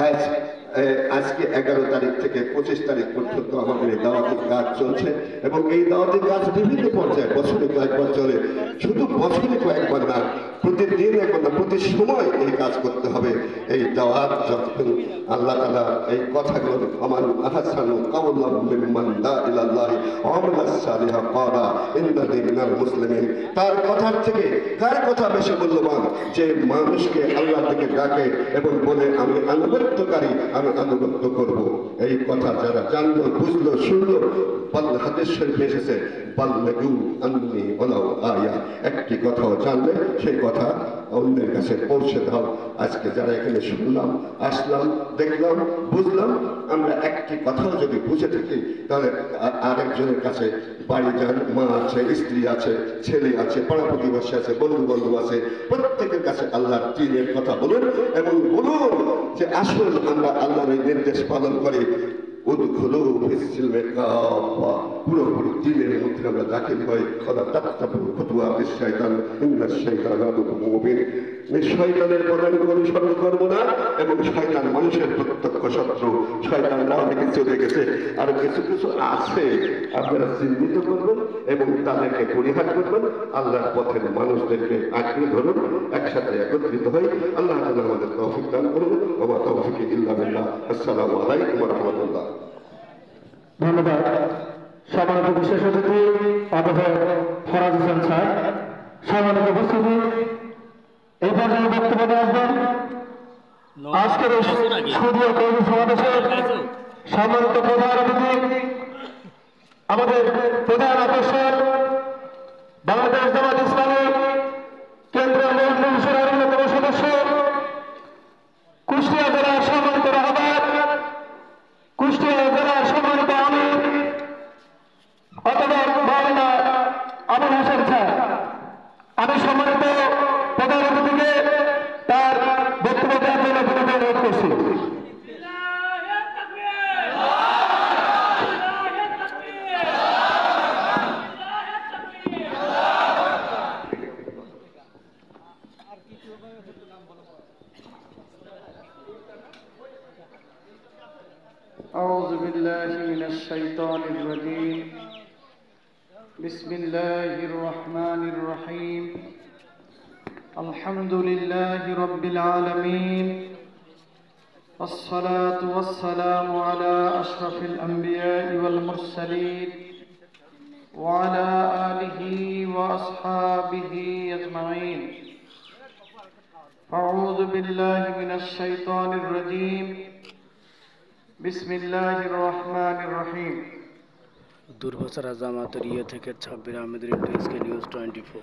আজ আজকে 11 তারিখ থেকে 25 তারিখ পর্যন্ত আমাদের এই দাওয়াতের কাজ চলছে এবং এই দাওয়াতের কাজ বিভিন্ন পর্যায়ে বছরে কয়েকবার চলে। শুধু বছরে কয়েকবার না, প্রতিদিন একবার না, প্রতি সময় এই কাজ করতে হবে। এই দাওয়াত যতক্ষণ আল্লাহ তাআলা এই কথাগুলো আমান আহসানু কাওলাম মিম্মান দা ইলাল্লাহি ওয়া আমালা সালিহা ক্বালা ইন্নানি মিনাল মুসলিমিন। তার কথার থেকে কার কথা বেশি মূল্যবান? যে মানুষকে আল্লাহর দিকে ডাকে এবং বলে আমি আনুগত্যকারী, আমি আনুগত্য করব। এই কথা যারা জানলো, বুঝলো, শুনলো, হাদিস শরীফে এসেছে বাল্লাগু আন্নী ওয়ালাউ আয়া, একটি কথাও জানলে সেই কথা অন্যের কাছে পৌঁছে দাও। আজকে যারা এখানে শুনলাম, আসলাম, দেখলাম, বুঝলাম, আমরা একটি কথাও যদি বুঝে থাকি তাহলে আরেকজনের কাছে বাড়ি যান, মা আছে, স্ত্রী আছে, ছেলে আছে, পাড়া প্রতিবেশী আছে, বন্ধু বান্ধব আছে, প্রত্যেকের কাছে আল্লাহর দ্বীনের কথা বলুন এবং বলুন যে আসুন আমরা আল্লাহর এই নির্দেশ পালন করি। উদখুলু ফিস-সিলমি কাফা, পুরোপুরি দ্বীনের মধ্যে আমরা দাখিল হই। ওয়ালা তাত্তাবু খুতুওয়াতিশ শাইতান, ইন্নাশ শাইতানা লাকুম মুবিন। শয়তানের পদাঙ্ক অনুসরণ করবো না এবং শয়তান মানুষের প্রত্যক্ষ শত্রু। শয়তানরা অনেকে চলে গেছে, আর কিছু কিছু আছে, আপনারা চিহ্নিত করবেন এবং তাদেরকে পরিহার করবেন। আল্লাহর পথের মানুষদেরকে আঁকড়ে ধরুন, একসাথে একত্রিত হই। আল্লাহ তাআলা আমাদের তৌফিক দান করুন। ওয়া মা তাওফিকি ইল্লা বিল্লাহ। আসসালামু আলাইকুম ওয়া রাহমাতুল্লাহ। ধন্যবাদ। সম্মানিত বিশেষ অতিথি অধ্যাপক ফরাজ হোসেন স্যার, সম্মানিত উপস্থিতি, এই পর্যায়ে বক্তব্য আসবেন আজকের এই সুদীয় কর্মী সমাবেশের সম্মানিত প্রধান অতিথি, আমাদের প্রধান আকর্ষণ বাংলাদেশ জামাত ইসলামী কেন্দ্রীয় মজলিসের অন্যতম সদস্য, কুষ্টিয়া জেলার সম্মানিত রাহবার, কুষ্টিয়া জেলার সম্মানিত আমির অধ্যাপক মাওলানা আবুল হাসান স্যার। আমি সম্মানিত প্রধান অতিথিকে তার বক্তব্য দেওয়ার জন্য অনুরোধ করছি। أعوذ بالله من الشيطان الرجيم. بسم الله الرحمن الرحيم. الحمد لله رب العالمين، والصلاة والسلام على أشرف الأنبياء والمرسلين وعلى آله وأصحابه أجمعين. أعوذ بالله من الشيطان الرجيم. بسم الله الرحمن الرحيم. দুর্বাসারা জামাতের থেকে 26 আহমেদের নিউজ 24।